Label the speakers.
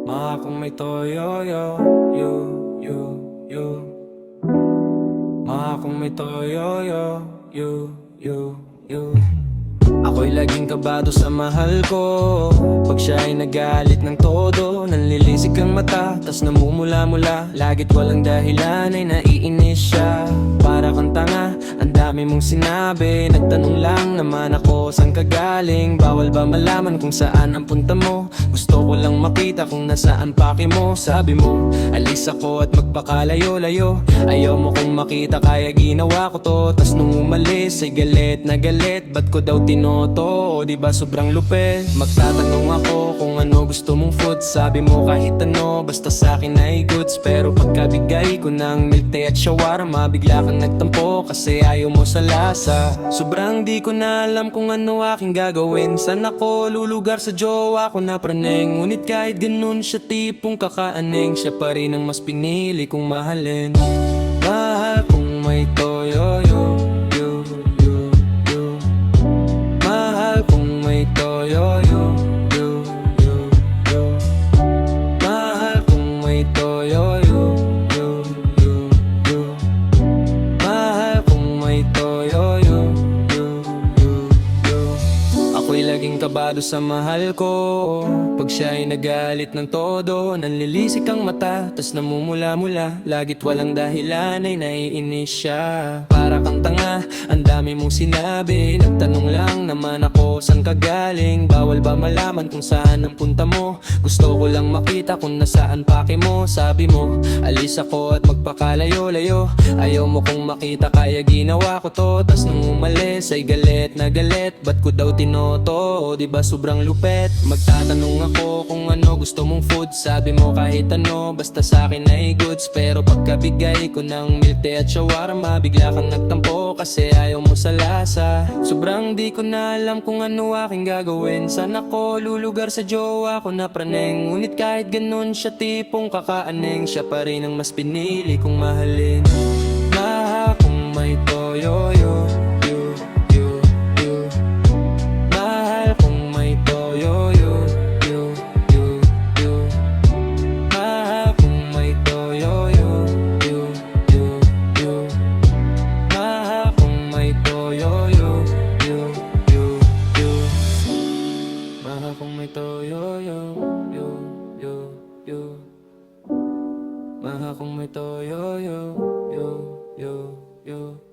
Speaker 1: Mga kung may toyo, yo, yo, yo, yo. Mga kung may toyo, yo, yo, yo, yo. Ako'y laging kabado sa mahal ko pag siya ay nagalit ng todo. Nanlilisik ang mata, tas namumula-mula. Lagit walang dahilan ay naiinis siya. Para kang tanga, ang dami mong sinabi. Nagtanong lang naman ako saan ka galing. Bawal ba malaman kung saan ang punta mo? Gusto ko lang makita kung nasaan pake mo. Sabi mo, alis ako at magpakalayo-layo. Ayaw mo kong makita kaya ginawa ko to. Tas nung umalis ay galit na galit. Ba't ko daw tinoto? O diba sobrang lupit? Magtatanong ako kung ano gusto mong food. Sabi mo kahit ano, basta sa'kin ay goods. Pero pagkabigay ko ng milk tea at shawarma, bigla kang nagtampo kasi ayaw mo sa lasa. Sobrang di ko na alam kung ano aking gagawin. Saan ako lulugar sa jowa ko na praneng? Ngunit kahit ganun siya tipong kakaaning, siya pa rin ang mas pinili kong mahalin. Mahal kung may toyo, yo, yo, yo, yo. Mahal kung may toyo, yo, yo, yo, yo. Mahal kung may toyo, yo, yo, yo, yo. Mahal kung may toyo, yo, yo, yo, yo. Ako'y laging kabado sa mahal ko pag siya ay nagalit ng todo. Nanlilisik ang mata, tas namumula-mula. Lagit walang dahilan ay naiinis siya. Para kang tanga, ang dami mong sinabi. Nagtanong lang naman ako saan ka galing. Bawal ba malaman kung saan ang punta mo? Gusto ko lang makita kung nasaan pake mo. Sabi mo, alis ako at magpakalayo-layo. Ayaw mo kong makita kaya ginawa ko to. Tas nung umalis ay galit na galit. Ba't ko daw tinoto? O diba sobrang lupet? Magtatanong ako kung ano gusto mong food. Sabi mo kahit ano, basta sa'kin ay goods. Pero pagkabigay ko ng milk tea at shawarma, bigla kang nagtampo kasi ayaw mo sa lasa. Sobrang di ko na alam kung ano aking gagawin. Saan ako lulugar sa jowa ko na praneng? Ngunit kahit ganun siya tipong kakaaning, siya pa rin ang mas pinili kong mahalin. Mahal kung may toyo, yo, yo, yo, yo. Mahal kung may toyo, yo, yo, yo, yo. Mahal kung may toyo, yo, yo, yo, yo. Mahal kung may toyo, yo, yo, yo, yo. Mahal kung may toyo, yo, yo, yo, yo. Mahal kung may toyo, yo, yo, yo, yo.